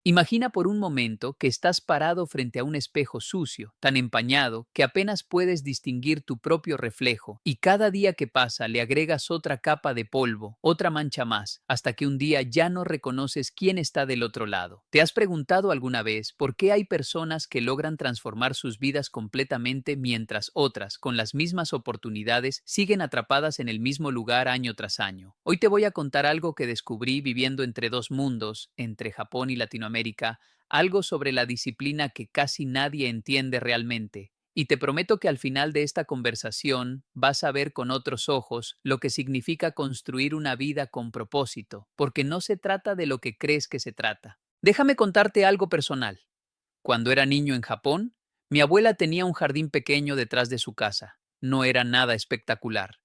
Imagina por un momento que estás parado frente a un espejo sucio, tan empañado que apenas puedes distinguir tu propio reflejo, y cada día que pasa le agregas otra capa de polvo, otra mancha más, hasta que un día ya no reconoces quién está del otro lado. ¿Te has preguntado alguna vez por qué hay personas que logran transformar sus vidas completamente mientras otras, con las mismas oportunidades, siguen atrapadas en el mismo lugar año tras año? Hoy te voy a contar algo que descubrí viviendo entre dos mundos, entre Japón y Latinoamérica, algo sobre la disciplina que casi nadie entiende realmente. Y te prometo que al final de esta conversación vas a ver con otros ojos lo que significa construir una vida con propósito, porque no se trata de lo que crees que se trata. Déjame contarte algo personal. Cuando era niño en Japón, mi abuela tenía un jardín pequeño detrás de su casa. No era nada espectacular,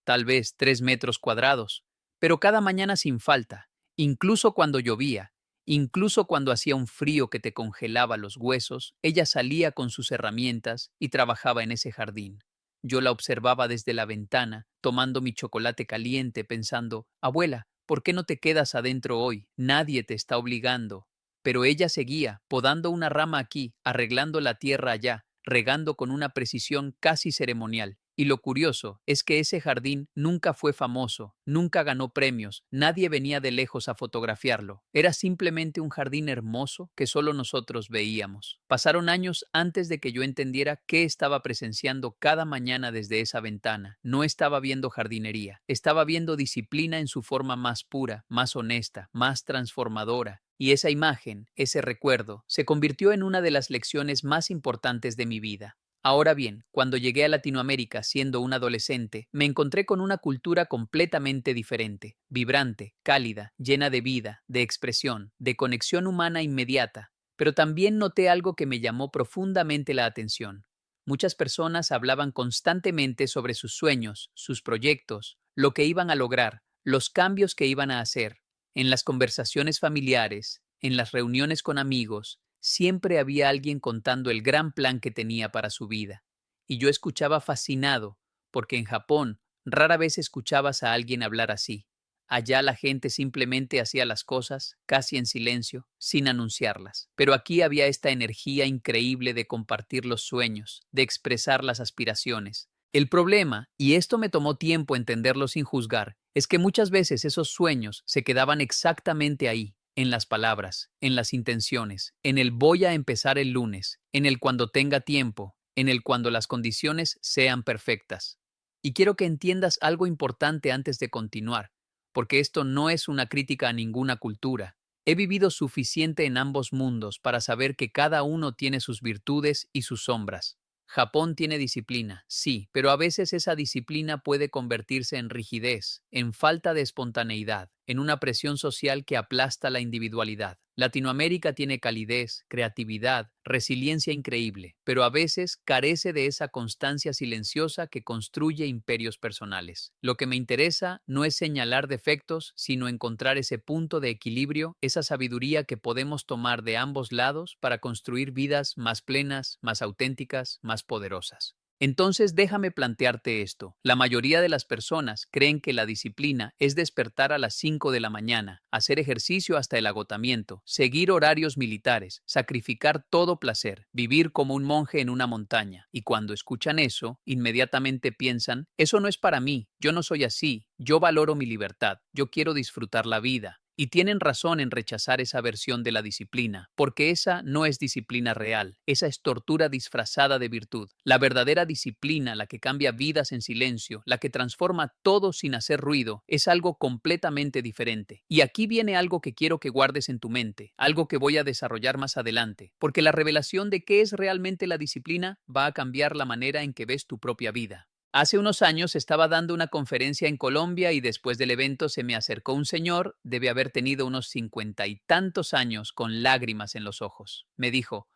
tal vez 3 metros cuadrados, pero cada mañana sin falta, incluso cuando llovía, incluso cuando hacía un frío que te congelaba los huesos, ella salía con sus herramientas y trabajaba en ese jardín. Yo la observaba desde la ventana, tomando mi chocolate caliente, pensando, abuela, ¿por qué no te quedas adentro hoy? Nadie te está obligando. Pero ella seguía, podando una rama aquí, arreglando la tierra allá, regando con una precisión casi ceremonial. Y lo curioso es que ese jardín nunca fue famoso, nunca ganó premios, nadie venía de lejos a fotografiarlo. Era simplemente un jardín hermoso que solo nosotros veíamos. Pasaron años antes de que yo entendiera qué estaba presenciando cada mañana desde esa ventana. No estaba viendo jardinería, estaba viendo disciplina en su forma más pura, más honesta, más transformadora. Y esa imagen, ese recuerdo, se convirtió en una de las lecciones más importantes de mi vida. Ahora bien, cuando llegué a Latinoamérica siendo un adolescente, me encontré con una cultura completamente diferente, vibrante, cálida, llena de vida, de expresión, de conexión humana inmediata. Pero también noté algo que me llamó profundamente la atención. Muchas personas hablaban constantemente sobre sus sueños, sus proyectos, lo que iban a lograr, los cambios que iban a hacer. En las conversaciones familiares, en las reuniones con amigos, siempre había alguien contando el gran plan que tenía para su vida. Y yo escuchaba fascinado, porque en Japón rara vez escuchabas a alguien hablar así. Allá la gente simplemente hacía las cosas, casi en silencio, sin anunciarlas. Pero aquí había esta energía increíble de compartir los sueños, de expresar las aspiraciones. El problema, y esto me tomó tiempo entenderlo sin juzgar, es que muchas veces esos sueños se quedaban exactamente ahí, en las palabras, en las intenciones, en el voy a empezar el lunes, en el cuando tenga tiempo, en el cuando las condiciones sean perfectas. Y quiero que entiendas algo importante antes de continuar, porque esto no es una crítica a ninguna cultura. He vivido suficiente en ambos mundos para saber que cada uno tiene sus virtudes y sus sombras. Japón tiene disciplina, sí, pero a veces esa disciplina puede convertirse en rigidez, en falta de espontaneidad, en una presión social que aplasta la individualidad. Latinoamérica tiene calidez, creatividad, resiliencia increíble, pero a veces carece de esa constancia silenciosa que construye imperios personales. Lo que me interesa no es señalar defectos, sino encontrar ese punto de equilibrio, esa sabiduría que podemos tomar de ambos lados para construir vidas más plenas, más auténticas, más poderosas. Entonces déjame plantearte esto. La mayoría de las personas creen que la disciplina es despertar a las 5 de la mañana, hacer ejercicio hasta el agotamiento, seguir horarios militares, sacrificar todo placer, vivir como un monje en una montaña. Y cuando escuchan eso, inmediatamente piensan, eso no es para mí, yo no soy así, yo valoro mi libertad, yo quiero disfrutar la vida. Y tienen razón en rechazar esa versión de la disciplina, porque esa no es disciplina real, esa es tortura disfrazada de virtud. La verdadera disciplina, la que cambia vidas en silencio, la que transforma todo sin hacer ruido, es algo completamente diferente. Y aquí viene algo que quiero que guardes en tu mente, algo que voy a desarrollar más adelante, porque la revelación de qué es realmente la disciplina va a cambiar la manera en que ves tu propia vida. Hace unos años estaba dando una conferencia en Colombia y después del evento se me acercó un señor, debe haber tenido unos 50 y tantos años, con lágrimas en los ojos. Me dijo,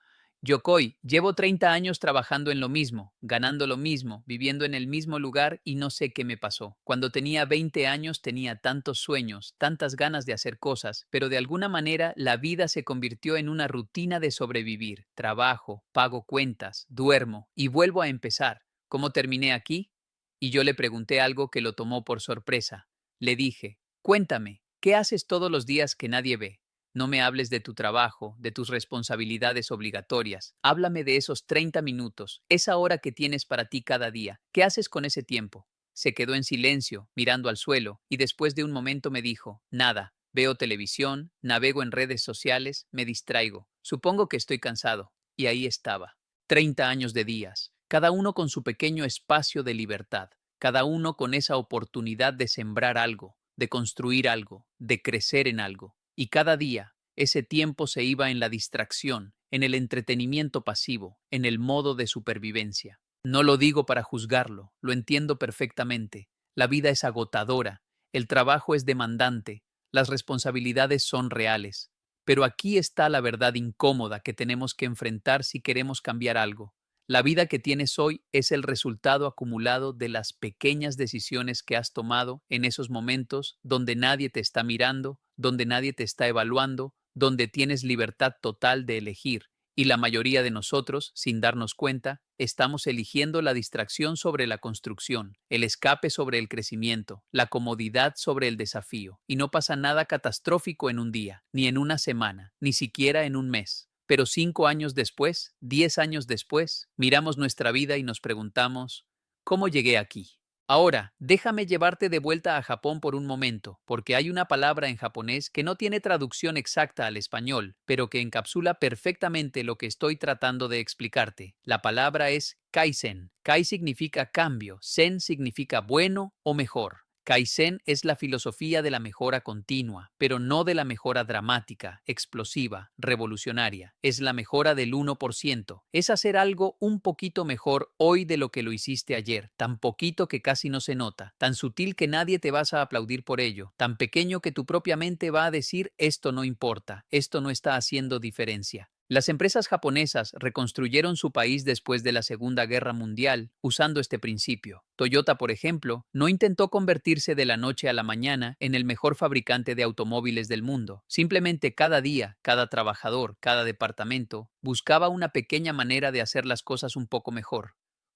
Yokoi, llevo 30 años trabajando en lo mismo, ganando lo mismo, viviendo en el mismo lugar y no sé qué me pasó. Cuando tenía 20 años tenía tantos sueños, tantas ganas de hacer cosas, pero de alguna manera la vida se convirtió en una rutina de sobrevivir. Trabajo, pago cuentas, duermo y vuelvo a empezar. ¿Cómo terminé aquí? Y yo le pregunté algo que lo tomó por sorpresa. Le dije, cuéntame, ¿qué haces todos los días que nadie ve? No me hables de tu trabajo, de tus responsabilidades obligatorias. Háblame de esos 30 minutos, esa hora que tienes para ti cada día. ¿Qué haces con ese tiempo? Se quedó en silencio, mirando al suelo, y después de un momento me dijo, nada, veo televisión, navego en redes sociales, me distraigo. Supongo que estoy cansado. Y ahí estaba. 30 años de días, cada uno con su pequeño espacio de libertad, cada uno con esa oportunidad de sembrar algo, de construir algo, de crecer en algo. Y cada día, ese tiempo se iba en la distracción, en el entretenimiento pasivo, en el modo de supervivencia. No lo digo para juzgarlo, lo entiendo perfectamente. La vida es agotadora, el trabajo es demandante, las responsabilidades son reales. Pero aquí está la verdad incómoda que tenemos que enfrentar si queremos cambiar algo. La vida que tienes hoy es el resultado acumulado de las pequeñas decisiones que has tomado en esos momentos donde nadie te está mirando, donde nadie te está evaluando, donde tienes libertad total de elegir. Y la mayoría de nosotros, sin darnos cuenta, estamos eligiendo la distracción sobre la construcción, el escape sobre el crecimiento, la comodidad sobre el desafío. Y no pasa nada catastrófico en un día, ni en una semana, ni siquiera en un mes. Pero 5 años después, 10 años después, miramos nuestra vida y nos preguntamos, ¿cómo llegué aquí? Ahora, déjame llevarte de vuelta a Japón por un momento, porque hay una palabra en japonés que no tiene traducción exacta al español, pero que encapsula perfectamente lo que estoy tratando de explicarte. La palabra es kaizen. Kai significa cambio, zen significa bueno o mejor. Kaizen es la filosofía de la mejora continua, pero no de la mejora dramática, explosiva, revolucionaria. Es la mejora del 1%. Es hacer algo un poquito mejor hoy de lo que lo hiciste ayer, tan poquito que casi no se nota, tan sutil que nadie te vas a aplaudir por ello, tan pequeño que tu propia mente va a decir esto no importa, esto no está haciendo diferencia. Las empresas japonesas reconstruyeron su país después de la Segunda Guerra Mundial usando este principio. Toyota, por ejemplo, no intentó convertirse de la noche a la mañana en el mejor fabricante de automóviles del mundo. Simplemente cada día, cada trabajador, cada departamento buscaba una pequeña manera de hacer las cosas un poco mejor.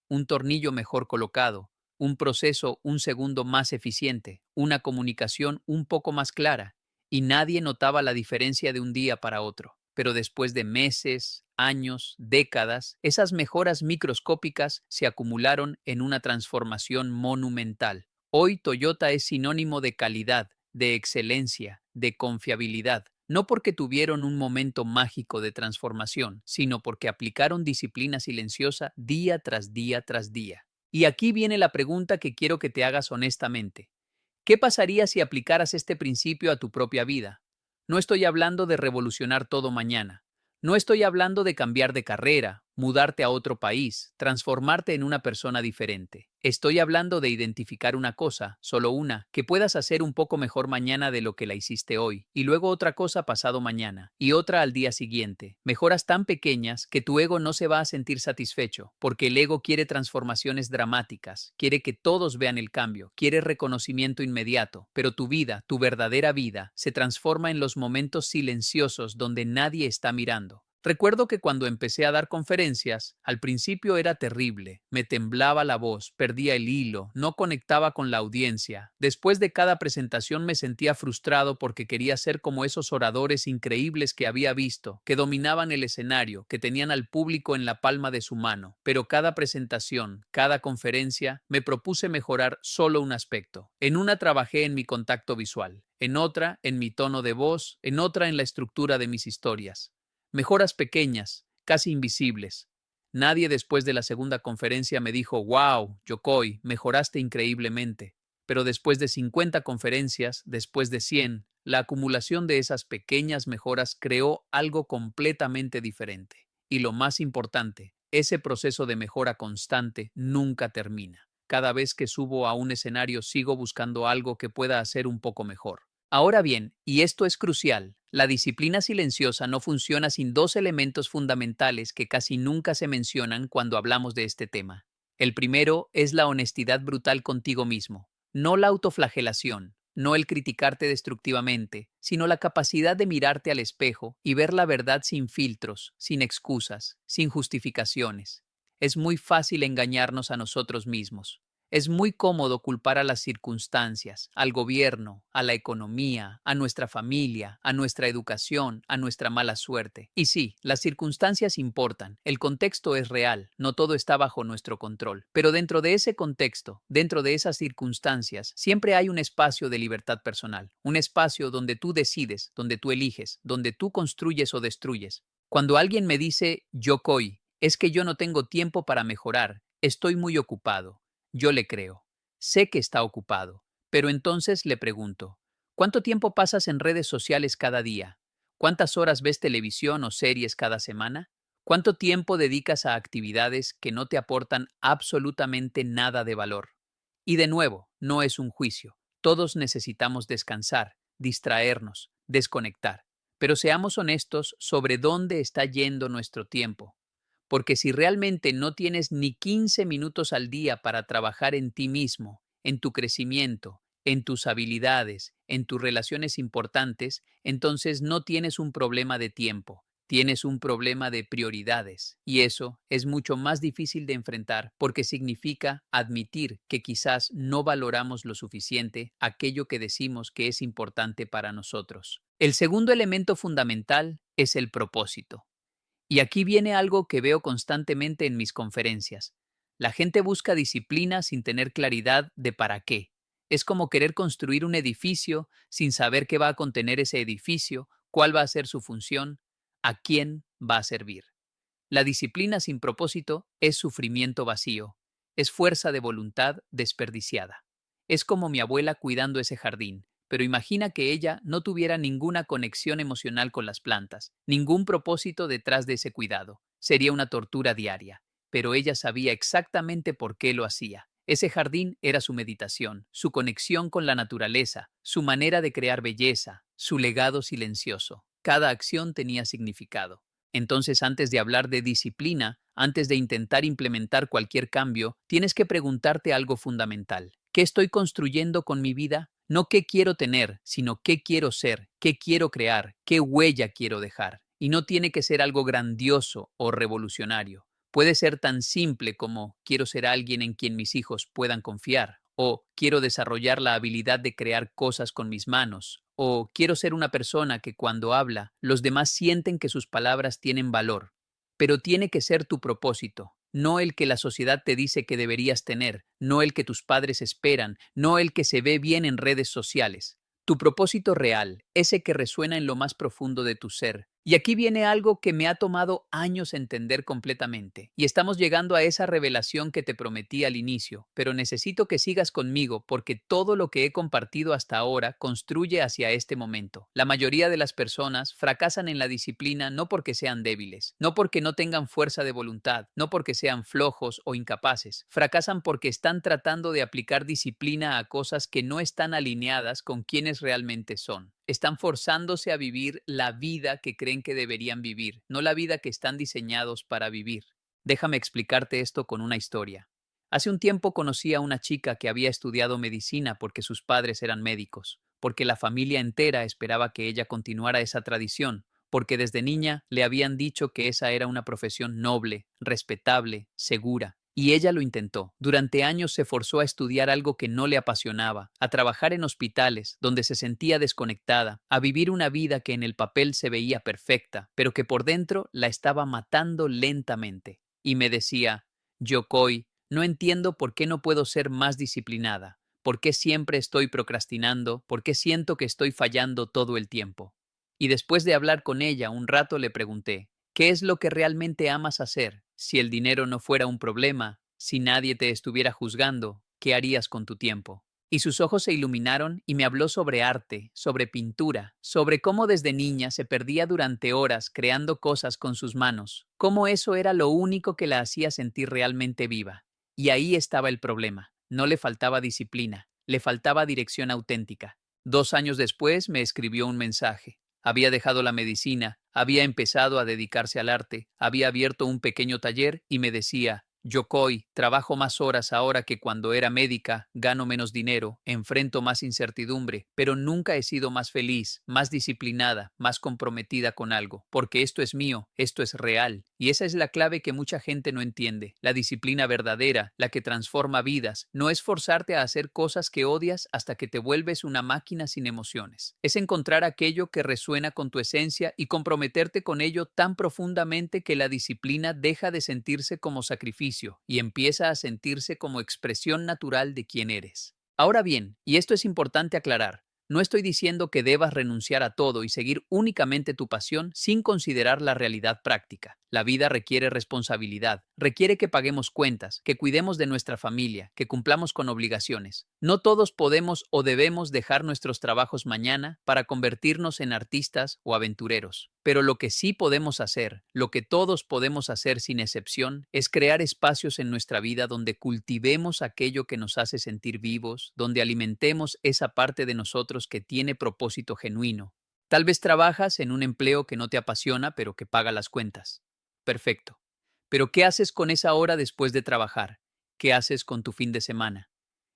Un tornillo mejor colocado, un proceso un segundo más eficiente, una comunicación un poco más clara, y nadie notaba la diferencia de un día para otro. Pero después de meses, años, décadas, esas mejoras microscópicas se acumularon en una transformación monumental. Hoy Toyota es sinónimo de calidad, de excelencia, de confiabilidad, no porque tuvieron un momento mágico de transformación, sino porque aplicaron disciplina silenciosa día tras día tras día. Y aquí viene la pregunta que quiero que te hagas honestamente. ¿Qué pasaría si aplicaras este principio a tu propia vida? No estoy hablando de revolucionar todo mañana. No estoy hablando de cambiar de carrera, mudarte a otro país, transformarte en una persona diferente. Estoy hablando de identificar una cosa, solo una, que puedas hacer un poco mejor mañana de lo que la hiciste hoy, y luego otra cosa pasado mañana, y otra al día siguiente. Mejoras tan pequeñas que tu ego no se va a sentir satisfecho, porque el ego quiere transformaciones dramáticas, quiere que todos vean el cambio, quiere reconocimiento inmediato, pero tu vida, tu verdadera vida, se transforma en los momentos silenciosos donde nadie está mirando. Recuerdo que cuando empecé a dar conferencias, al principio era terrible, me temblaba la voz, perdía el hilo, no conectaba con la audiencia. Después de cada presentación me sentía frustrado porque quería ser como esos oradores increíbles que había visto, que dominaban el escenario, que tenían al público en la palma de su mano. Pero cada presentación, cada conferencia, me propuse mejorar solo un aspecto. En una trabajé en mi contacto visual, en otra en mi tono de voz, en otra en la estructura de mis historias. Mejoras pequeñas, casi invisibles. Nadie después de la segunda conferencia me dijo, wow, Yokoi, mejoraste increíblemente. Pero después de 50 conferencias, después de 100, la acumulación de esas pequeñas mejoras creó algo completamente diferente. Y lo más importante, ese proceso de mejora constante nunca termina. Cada vez que subo a un escenario sigo buscando algo que pueda hacer un poco mejor. Ahora bien, y esto es crucial, la disciplina silenciosa no funciona sin dos elementos fundamentales que casi nunca se mencionan cuando hablamos de este tema. El primero es la honestidad brutal contigo mismo, no la autoflagelación, no el criticarte destructivamente, sino la capacidad de mirarte al espejo y ver la verdad sin filtros, sin excusas, sin justificaciones. Es muy fácil engañarnos a nosotros mismos. Es muy cómodo culpar a las circunstancias, al gobierno, a la economía, a nuestra familia, a nuestra educación, a nuestra mala suerte. Y sí, las circunstancias importan, el contexto es real, no todo está bajo nuestro control. Pero dentro de ese contexto, dentro de esas circunstancias, siempre hay un espacio de libertad personal, un espacio donde tú decides, donde tú eliges, donde tú construyes o destruyes. Cuando alguien me dice, Yokoi, es que yo no tengo tiempo para mejorar, estoy muy ocupado. Yo le creo. Sé que está ocupado, pero entonces le pregunto, ¿cuánto tiempo pasas en redes sociales cada día? ¿Cuántas horas ves televisión o series cada semana? ¿Cuánto tiempo dedicas a actividades que no te aportan absolutamente nada de valor? Y de nuevo, no es un juicio. Todos necesitamos descansar, distraernos, desconectar. Pero seamos honestos sobre dónde está yendo nuestro tiempo. Porque si realmente no tienes ni 15 minutos al día para trabajar en ti mismo, en tu crecimiento, en tus habilidades, en tus relaciones importantes, entonces no tienes un problema de tiempo, tienes un problema de prioridades. Y eso es mucho más difícil de enfrentar porque significa admitir que quizás no valoramos lo suficiente aquello que decimos que es importante para nosotros. El segundo elemento fundamental es el propósito. Y aquí viene algo que veo constantemente en mis conferencias. La gente busca disciplina sin tener claridad de para qué. Es como querer construir un edificio sin saber qué va a contener ese edificio, cuál va a ser su función, a quién va a servir. La disciplina sin propósito es sufrimiento vacío, es fuerza de voluntad desperdiciada. Es como mi abuela cuidando ese jardín, pero imagina que ella no tuviera ninguna conexión emocional con las plantas, ningún propósito detrás de ese cuidado. Sería una tortura diaria, pero ella sabía exactamente por qué lo hacía. Ese jardín era su meditación, su conexión con la naturaleza, su manera de crear belleza, su legado silencioso. Cada acción tenía significado. Entonces, antes de hablar de disciplina, antes de intentar implementar cualquier cambio, tienes que preguntarte algo fundamental. ¿Qué estoy construyendo con mi vida? No qué quiero tener, sino qué quiero ser, qué quiero crear, qué huella quiero dejar. Y no tiene que ser algo grandioso o revolucionario. Puede ser tan simple como quiero ser alguien en quien mis hijos puedan confiar, o quiero desarrollar la habilidad de crear cosas con mis manos, o quiero ser una persona que cuando habla, los demás sienten que sus palabras tienen valor. Pero tiene que ser tu propósito, no el que la sociedad te dice que deberías tener, no el que tus padres esperan, no el que se ve bien en redes sociales. Tu propósito real, ese que resuena en lo más profundo de tu ser. Y aquí viene algo que me ha tomado años entender completamente. Y estamos llegando a esa revelación que te prometí al inicio, pero necesito que sigas conmigo porque todo lo que he compartido hasta ahora construye hacia este momento. La mayoría de las personas fracasan en la disciplina no porque sean débiles, no porque no tengan fuerza de voluntad, no porque sean flojos o incapaces. Fracasan porque están tratando de aplicar disciplina a cosas que no están alineadas con quienes realmente son. Están forzándose a vivir la vida que creen que deberían vivir, no la vida que están diseñados para vivir. Déjame explicarte esto con una historia. Hace un tiempo conocí a una chica que había estudiado medicina porque sus padres eran médicos, porque la familia entera esperaba que ella continuara esa tradición, porque desde niña le habían dicho que esa era una profesión noble, respetable, segura. Y ella lo intentó. Durante años se forzó a estudiar algo que no le apasionaba, a trabajar en hospitales donde se sentía desconectada, a vivir una vida que en el papel se veía perfecta, pero que por dentro la estaba matando lentamente. Y me decía, Yokoi, no entiendo por qué no puedo ser más disciplinada, por qué siempre estoy procrastinando, por qué siento que estoy fallando todo el tiempo. Y después de hablar con ella un rato le pregunté, ¿qué es lo que realmente amas hacer? Si el dinero no fuera un problema, si nadie te estuviera juzgando, ¿qué harías con tu tiempo? Y sus ojos se iluminaron y me habló sobre arte, sobre pintura, sobre cómo desde niña se perdía durante horas creando cosas con sus manos, cómo eso era lo único que la hacía sentir realmente viva. Y ahí estaba el problema. No le faltaba disciplina, le faltaba dirección auténtica. 2 años después me escribió un mensaje. Había dejado la medicina, había empezado a dedicarse al arte, había abierto un pequeño taller y me decía, Yokoi, trabajo más horas ahora que cuando era médica, gano menos dinero, enfrento más incertidumbre, pero nunca he sido más feliz, más disciplinada, más comprometida con algo, porque esto es mío, esto es real. Y esa es la clave que mucha gente no entiende. La disciplina verdadera, la que transforma vidas, no es forzarte a hacer cosas que odias hasta que te vuelves una máquina sin emociones. Es encontrar aquello que resuena con tu esencia y comprometerte con ello tan profundamente que la disciplina deja de sentirse como sacrificio y empieza a sentirse como expresión natural de quién eres. Ahora bien, y esto es importante aclarar, no estoy diciendo que debas renunciar a todo y seguir únicamente tu pasión sin considerar la realidad práctica. La vida requiere responsabilidad, requiere que paguemos cuentas, que cuidemos de nuestra familia, que cumplamos con obligaciones. No todos podemos o debemos dejar nuestros trabajos mañana para convertirnos en artistas o aventureros. Pero lo que sí podemos hacer, lo que todos podemos hacer sin excepción, es crear espacios en nuestra vida donde cultivemos aquello que nos hace sentir vivos, donde alimentemos esa parte de nosotros que tiene propósito genuino. Tal vez trabajas en un empleo que no te apasiona, pero que paga las cuentas. Perfecto. Pero ¿qué haces con esa hora después de trabajar? ¿Qué haces con tu fin de semana?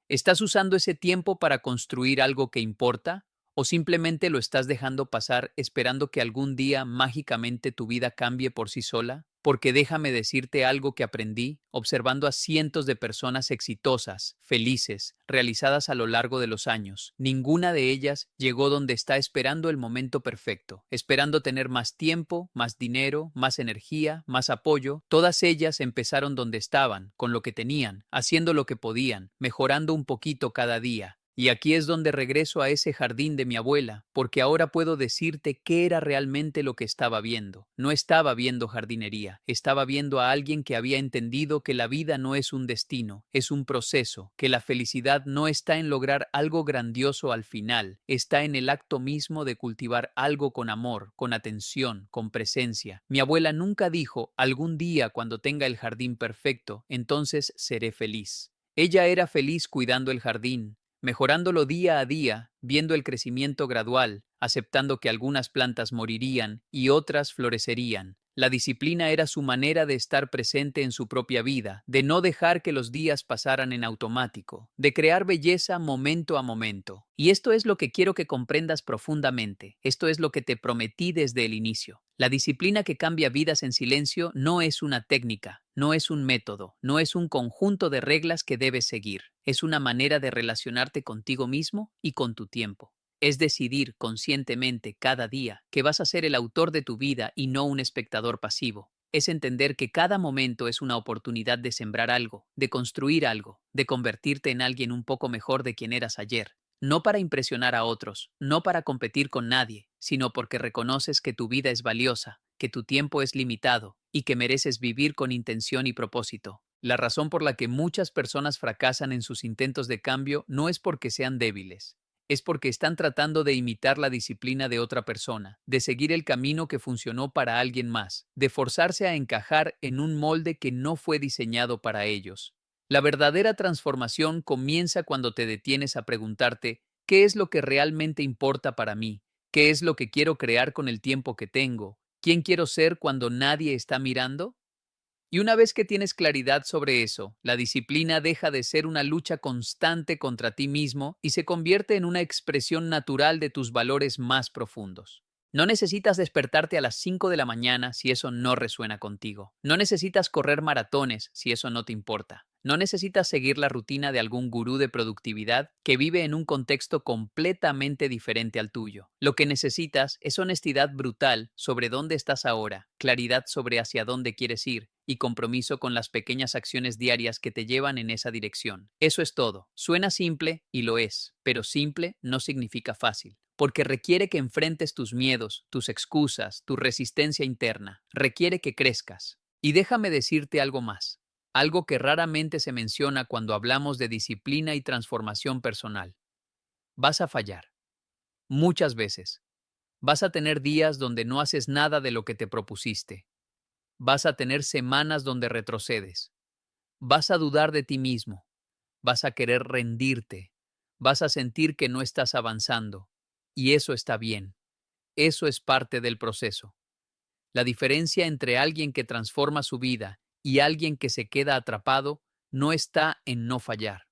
¿Estás usando ese tiempo para construir algo que importa? ¿O simplemente lo estás dejando pasar esperando que algún día mágicamente tu vida cambie por sí sola? Porque déjame decirte algo que aprendí observando a cientos de personas exitosas, felices, realizadas a lo largo de los años. Ninguna de ellas llegó donde está esperando el momento perfecto, esperando tener más tiempo, más dinero, más energía, más apoyo. Todas ellas empezaron donde estaban, con lo que tenían, haciendo lo que podían, mejorando un poquito cada día. Y aquí es donde regreso a ese jardín de mi abuela, porque ahora puedo decirte qué era realmente lo que estaba viendo. No estaba viendo jardinería, estaba viendo a alguien que había entendido que la vida no es un destino, es un proceso, que la felicidad no está en lograr algo grandioso al final, está en el acto mismo de cultivar algo con amor, con atención, con presencia. Mi abuela nunca dijo, algún día cuando tenga el jardín perfecto, entonces seré feliz. Ella era feliz cuidando el jardín, mejorándolo día a día, viendo el crecimiento gradual, aceptando que algunas plantas morirían y otras florecerían. La disciplina era su manera de estar presente en su propia vida, de no dejar que los días pasaran en automático, de crear belleza momento a momento. Y esto es lo que quiero que comprendas profundamente, esto es lo que te prometí desde el inicio. La disciplina que cambia vidas en silencio no es una técnica, no es un método, no es un conjunto de reglas que debes seguir, es una manera de relacionarte contigo mismo y con tu tiempo. Es decidir conscientemente cada día que vas a ser el autor de tu vida y no un espectador pasivo. Es entender que cada momento es una oportunidad de sembrar algo, de construir algo, de convertirte en alguien un poco mejor de quien eras ayer. No para impresionar a otros, no para competir con nadie, sino porque reconoces que tu vida es valiosa, que tu tiempo es limitado y que mereces vivir con intención y propósito. La razón por la que muchas personas fracasan en sus intentos de cambio no es porque sean débiles, es porque están tratando de imitar la disciplina de otra persona, de seguir el camino que funcionó para alguien más, de forzarse a encajar en un molde que no fue diseñado para ellos. La verdadera transformación comienza cuando te detienes a preguntarte, ¿qué es lo que realmente importa para mí? ¿Qué es lo que quiero crear con el tiempo que tengo? ¿Quién quiero ser cuando nadie está mirando? Y una vez que tienes claridad sobre eso, la disciplina deja de ser una lucha constante contra ti mismo y se convierte en una expresión natural de tus valores más profundos. No necesitas despertarte a las 5 de la mañana si eso no resuena contigo. No necesitas correr maratones si eso no te importa. No necesitas seguir la rutina de algún gurú de productividad que vive en un contexto completamente diferente al tuyo. Lo que necesitas es honestidad brutal sobre dónde estás ahora, claridad sobre hacia dónde quieres ir y compromiso con las pequeñas acciones diarias que te llevan en esa dirección. Eso es todo. Suena simple y lo es, pero simple no significa fácil, porque requiere que enfrentes tus miedos, tus excusas, tu resistencia interna, requiere que crezcas. Y déjame decirte algo más, algo que raramente se menciona cuando hablamos de disciplina y transformación personal. Vas a fallar, muchas veces. Vas a tener días donde no haces nada de lo que te propusiste. Vas a tener semanas donde retrocedes. Vas a dudar de ti mismo. Vas a querer rendirte. Vas a sentir que no estás avanzando. Y eso está bien. Eso es parte del proceso. La diferencia entre alguien que transforma su vida Y alguien que se queda atrapado no está en no fallar,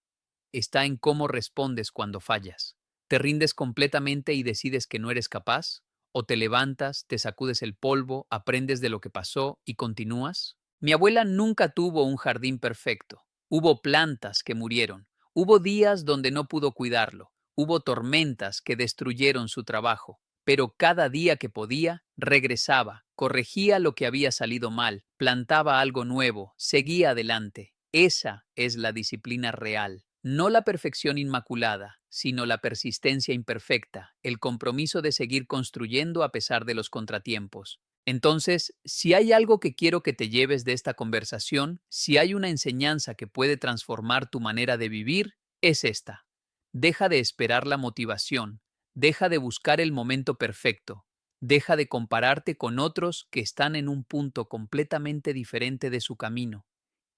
está en cómo respondes cuando fallas. ¿Te rindes completamente y decides que no eres capaz? ¿O te levantas, te sacudes el polvo, aprendes de lo que pasó y continúas? Mi abuela nunca tuvo un jardín perfecto. Hubo plantas que murieron. Hubo días donde no pudo cuidarlo. Hubo tormentas que destruyeron su trabajo. Pero cada día que podía, regresaba, corregía lo que había salido mal, plantaba algo nuevo, seguía adelante. Esa es la disciplina real. No la perfección inmaculada, sino la persistencia imperfecta, el compromiso de seguir construyendo a pesar de los contratiempos. Entonces, si hay algo que quiero que te lleves de esta conversación, si hay una enseñanza que puede transformar tu manera de vivir, es esta. Deja de esperar la motivación, deja de buscar el momento perfecto, deja de compararte con otros que están en un punto completamente diferente de su camino.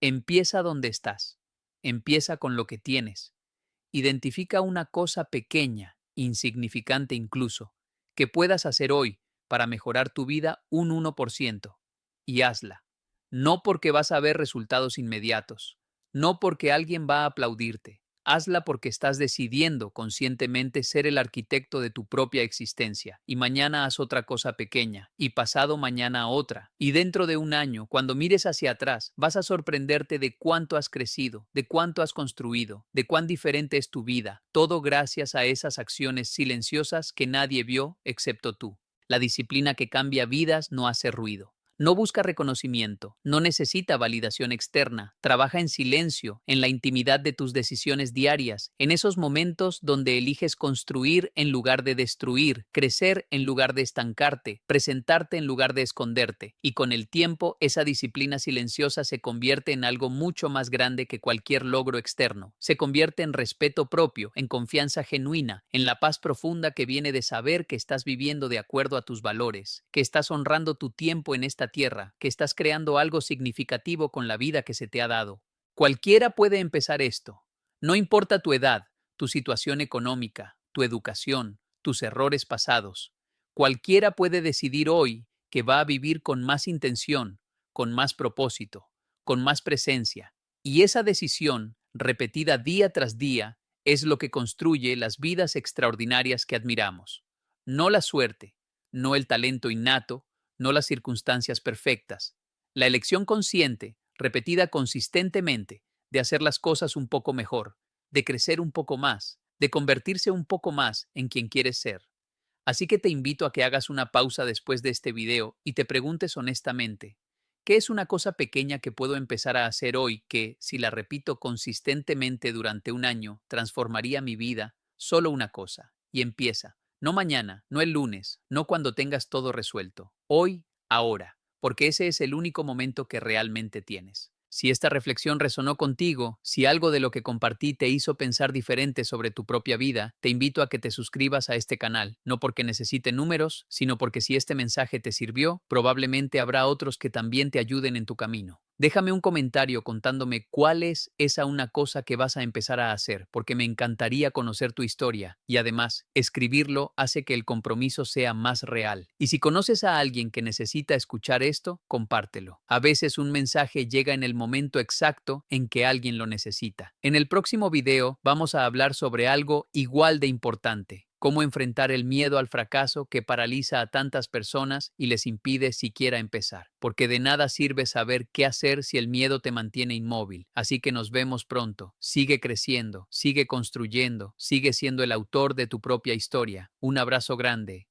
Empieza donde estás, empieza con lo que tienes. Identifica una cosa pequeña, insignificante incluso, que puedas hacer hoy para mejorar tu vida un 1% y hazla. No porque vas a ver resultados inmediatos, no porque alguien va a aplaudirte. Hazla porque estás decidiendo conscientemente ser el arquitecto de tu propia existencia. Y mañana haz otra cosa pequeña, y pasado mañana otra. Y dentro de un año, cuando mires hacia atrás, vas a sorprenderte de cuánto has crecido, de cuánto has construido, de cuán diferente es tu vida. Todo gracias a esas acciones silenciosas que nadie vio excepto tú. La disciplina que cambia vidas no hace ruido. No busca reconocimiento, no necesita validación externa, trabaja en silencio, en la intimidad de tus decisiones diarias, en esos momentos donde eliges construir en lugar de destruir, crecer en lugar de estancarte, presentarte en lugar de esconderte, y con el tiempo esa disciplina silenciosa se convierte en algo mucho más grande que cualquier logro externo, se convierte en respeto propio, en confianza genuina, en la paz profunda que viene de saber que estás viviendo de acuerdo a tus valores, que estás honrando tu tiempo en esta tierra, que estás creando algo significativo con la vida que se te ha dado. Cualquiera puede empezar esto. No importa tu edad, tu situación económica, tu educación, tus errores pasados. Cualquiera puede decidir hoy que va a vivir con más intención, con más propósito, con más presencia. Y esa decisión, repetida día tras día, es lo que construye las vidas extraordinarias que admiramos. No la suerte, no el talento innato, no las circunstancias perfectas. La elección consciente, repetida consistentemente, de hacer las cosas un poco mejor, de crecer un poco más, de convertirse un poco más en quien quieres ser. Así que te invito a que hagas una pausa después de este video y te preguntes honestamente, ¿qué es una cosa pequeña que puedo empezar a hacer hoy que, si la repito consistentemente durante un año, transformaría mi vida? Solo una cosa. Y empieza. No mañana, no el lunes, no cuando tengas todo resuelto. Hoy, ahora, porque ese es el único momento que realmente tienes. Si esta reflexión resonó contigo, si algo de lo que compartí te hizo pensar diferente sobre tu propia vida, te invito a que te suscribas a este canal, no porque necesite números, sino porque si este mensaje te sirvió, probablemente habrá otros que también te ayuden en tu camino. Déjame un comentario contándome cuál es esa una cosa que vas a empezar a hacer, porque me encantaría conocer tu historia y además, escribirlo hace que el compromiso sea más real. Y si conoces a alguien que necesita escuchar esto, compártelo. A veces un mensaje llega en el momento exacto en que alguien lo necesita. En el próximo video vamos a hablar sobre algo igual de importante. Cómo enfrentar el miedo al fracaso que paraliza a tantas personas y les impide siquiera empezar. Porque de nada sirve saber qué hacer si el miedo te mantiene inmóvil. Así que nos vemos pronto. Sigue creciendo, sigue construyendo, sigue siendo el autor de tu propia historia. Un abrazo grande.